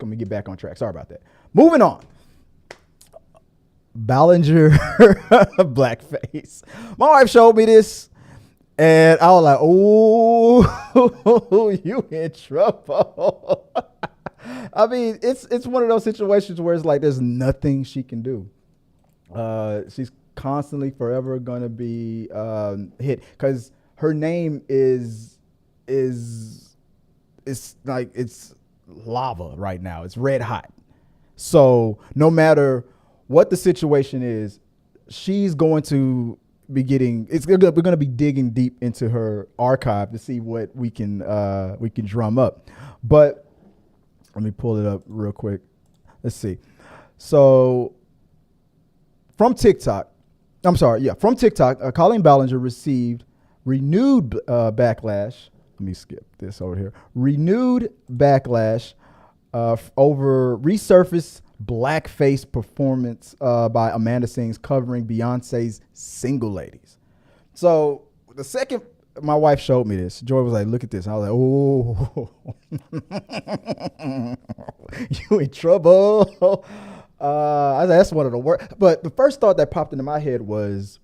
Let me get back on track. Sorry about that. Moving on. Ballinger blackface. My wife showed me this, and I was like, "Oh, you in trouble." I mean, it's one of those situations where it's like there's nothing she can do. She's constantly, forever gonna be hit because her name is like it's lava right now. It's red hot. So no matter what the situation is, she's going to be getting. We're going to be digging deep into her archive to see what we can drum up. But let me pull it up real quick. Let's see. So from TikTok, Colleen Ballinger received renewed backlash. Let me skip this over here. Renewed backlash over resurfaced blackface performance by Amanda Sings covering Beyonce's Single Ladies. So the second my wife showed me this, Joy was like, "Look at this." I was like, "Oh, you in trouble." I said, that's one of the worst. But the first thought that popped into my head was,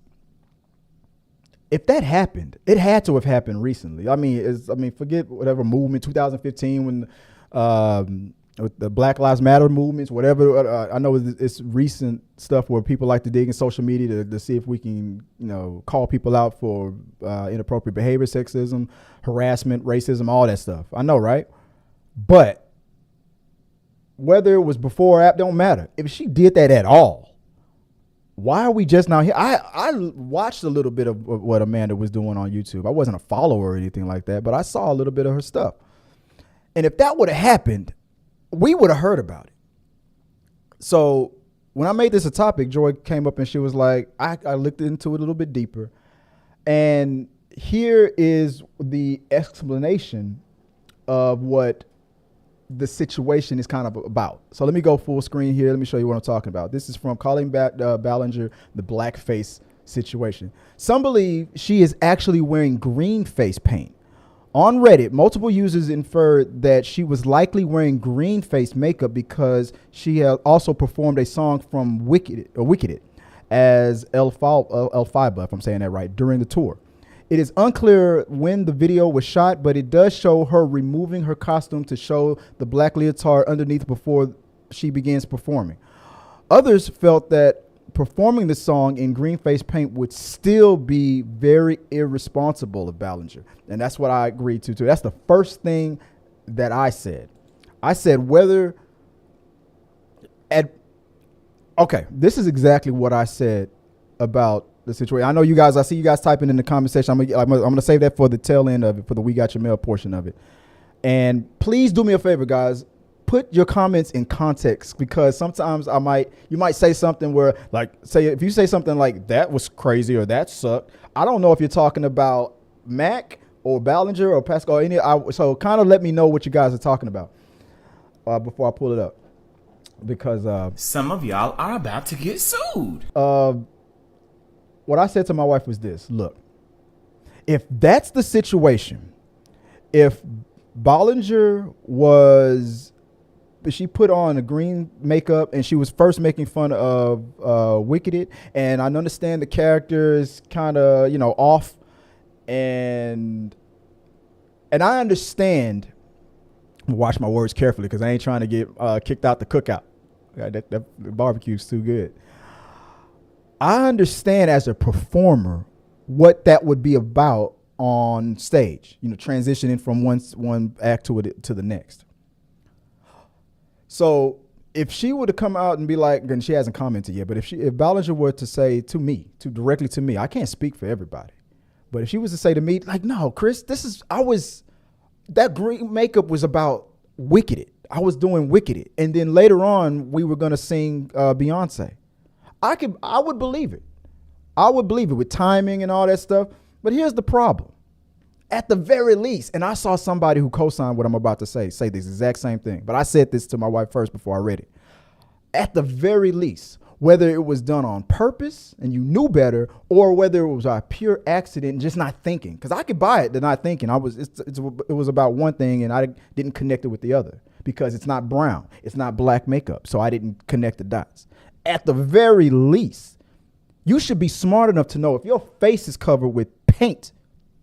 if that happened, it had to have happened recently. I mean, forget whatever movement, 2015, when with the Black Lives Matter movements, whatever. I know it's recent stuff where people like to dig in social media to see if we can, call people out for inappropriate behavior, sexism, harassment, racism, all that stuff. I know, right? But whether it was before or after, don't matter. If she did that at all, why are we just now here? I watched a little bit of what Amanda was doing on YouTube. I wasn't a follower or anything like that, but I saw a little bit of her stuff. And if that would have happened, we would have heard about it. So when I made this a topic, Joy came up and she was like, I looked into it a little bit deeper. And here is the explanation of what the situation is kind of about. So let me go full screen here. Let me show you what I'm talking about. This is from Colleen Ballinger, the blackface situation. Some believe she is actually wearing green face paint. On Reddit, multiple users inferred that she was likely wearing green face makeup because she had also performed a song from Wicked as Elphaba, if I'm saying that right, during the tour. It is unclear when the video was shot, but it does show her removing her costume to show the black leotard underneath before she begins performing. Others felt that performing the song in green face paint would still be very irresponsible of Ballinger. And that's what I agreed to too. That's the first thing that I said. I said this is exactly what I said about the situation. I know you guys, I see you guys typing in the comment section. I'm going to save that for the tail end of it, for the We Got Your Mail portion of it. And please do me a favor, guys. Put your comments in context, because sometimes you might say something where, like, say if you say something like that was crazy or that sucked, I don't know if you're talking about Mac or Ballinger or Pascal or any. So kind of let me know what you guys are talking about before I pull it up, because some of y'all are about to get sued. What I said to my wife was this: look, if that's the situation, if Ballinger she put on a green makeup and she was first making fun of Wicked, and I understand the character is kind of off, and I understand. Watch my words carefully, because I ain't trying to get kicked out the cookout. That barbecue's too good. I understand as a performer what that would be about on stage, transitioning from one act to the next. So if she were to come out and be like, and she hasn't commented yet, but if Ballinger were to say directly to me, I can't speak for everybody, but if she was to say to me, like, "No, Chris, that green makeup was about Wicked. I was doing Wicked, and then later on we were gonna sing Beyonce," I would believe it. I would believe it with timing and all that stuff. But here's the problem. At the very least, and I saw somebody who co-signed what I'm about to say this exact same thing, but I said this to my wife first before I read it. At the very least, whether it was done on purpose and you knew better, or whether it was a pure accident and just not thinking. Because I could buy it, the not thinking. It was about one thing and I didn't connect it with the other because it's not brown, it's not black makeup, so I didn't connect the dots. At the very least, you should be smart enough to know if your face is covered with paint,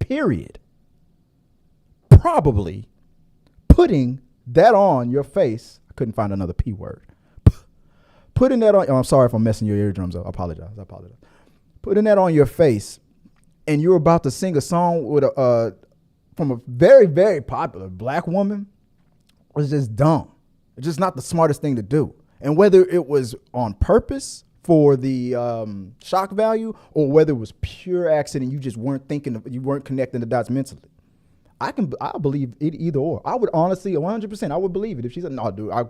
period, probably putting that on your face. I couldn't find another P word. Putting that on, I'm sorry if I'm messing your eardrums up. I apologize. Putting that on your face and you're about to sing a song with from a very, very popular black woman was just dumb. It's just not the smartest thing to do. And whether it was on purpose for the shock value or whether it was pure accident, you just weren't thinking, you weren't connecting the dots mentally. I believe it either or. I would honestly, 100%, I would believe it. If she said, no, dude, I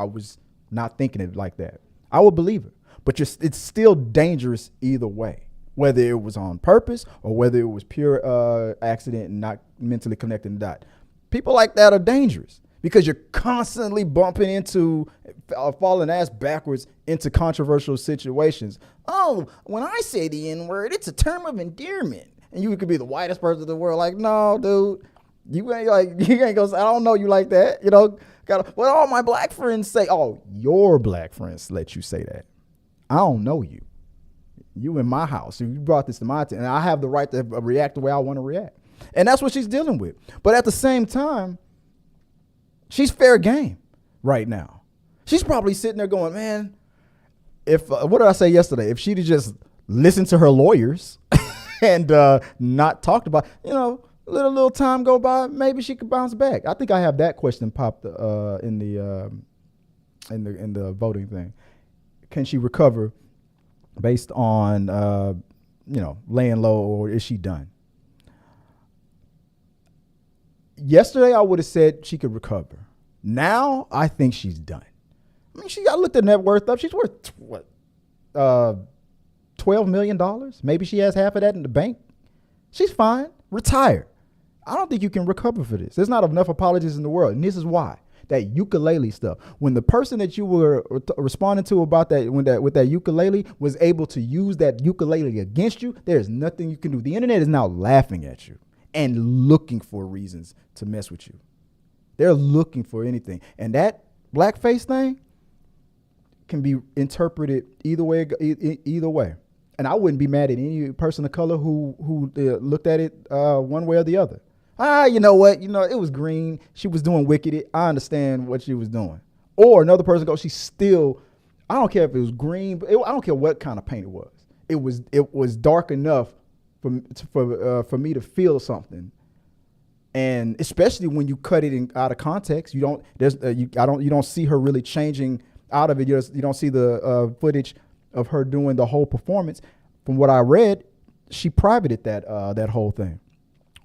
was not thinking it like that. I would believe it. But it's still dangerous either way, whether it was on purpose or whether it was pure accident and not mentally connecting the dot. People like that are dangerous because you're constantly bumping into, falling ass backwards into controversial situations. Oh, when I say the N-word, it's a term of endearment. And you could be the whitest person in the world. Like, no, dude, you ain't gonna say, I don't know you like that. You know, what all my black friends say. Oh, your black friends let you say that. I don't know you. You in my house. You brought this to my attention, and I have the right to react the way I want to react. And that's what she's dealing with. But at the same time, she's fair game right now. She's probably sitting there going, man, if what did I say yesterday? If she'd have just listened to her lawyers and not talked about, let a little time go by, maybe she could bounce back. I think I have that question popped in the voting thing. Can she recover based on laying low, or is she done? Yesterday I would have said she could recover. Now I think she's done. I mean, I looked at net worth up. She's worth what? $12 million. Maybe she has half of that in the bank. She's fine. Retire. I don't think you can recover for this. There's not enough apologies in the world. And this is why. That ukulele stuff. When the person that you were responding to about that, with that ukulele was able to use that ukulele against you, there's nothing you can do. The internet is now laughing at you and looking for reasons to mess with you. They're looking for anything. And that blackface thing can be interpreted either way. And I wouldn't be mad at any person of color who looked at it one way or the other. You know what? It was green. She was doing wicked. I understand what she was doing. Or another person goes, she's still, I don't care if it was green, but I don't care what kind of paint it was. It was dark enough for me to feel something. And especially when you cut it out of context, you don't see her really changing out of it. You don't see the footage of her doing the whole performance. From what I read, she privated that whole thing,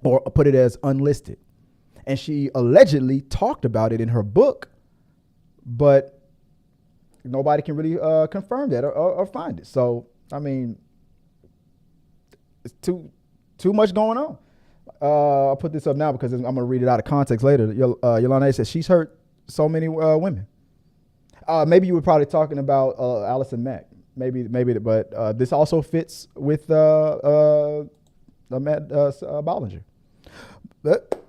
or put it as unlisted. And she allegedly talked about it in her book, but nobody can really confirm that or find it. So, I mean, it's too much going on. I'll put this up now because I'm going to read it out of context later. Yolanda says she's hurt so many women. Maybe you were probably talking about Allison Mack. Maybe, but this also fits with Matt Bollinger. But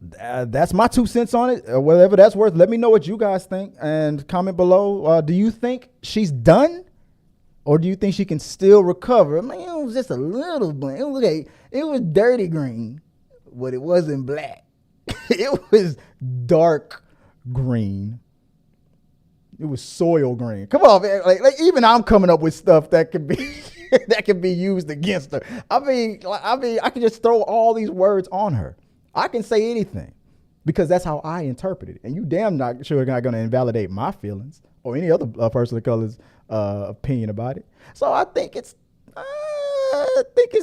that's my 2 cents on it. Whatever that's worth. Let me know what you guys think and comment below. Do you think she's done, or do you think she can still recover? I mean, it was just a little bit. It was dirty green, but it wasn't black. It was dark green. It was soil green. Come on, man. Like even I'm coming up with stuff that could be that could be used against her. I mean, I can just throw all these words on her. I can say anything because that's how I interpret it. And you damn not sure not going to invalidate my feelings or any other person of color's opinion about it. So I think it's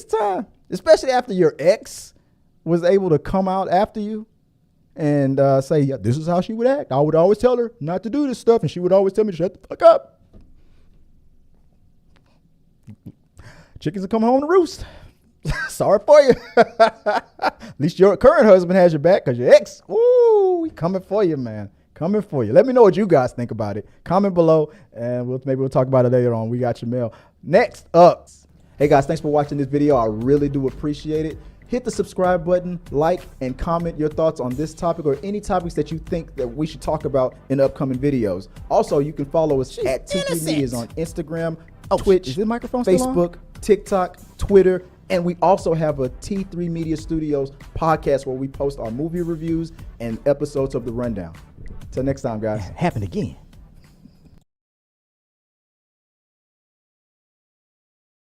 time, especially after your ex was able to come out after you and say, yeah, this is how she would act. I would always tell her not to do this stuff, and she would always tell me to shut the fuck up. Chickens are coming home to roost. Sorry for you. At least your current husband has your back, because your ex, ooh, he coming for you, man. Coming for you. Let me know what you guys think about it. Comment below, and maybe we'll talk about it later on. We got your mail. Next up. Hey, guys, thanks for watching this video. I really do appreciate it. Hit the subscribe button, like, and comment your thoughts on this topic or any topics that you think that we should talk about in upcoming videos. Also, you can follow us at T3 Medias on Instagram, Twitch, is the microphone still on? Facebook, TikTok, Twitter, and we also have a T3 Media Studios podcast where we post our movie reviews and episodes of The Rundown. Till next time, guys. Happened again.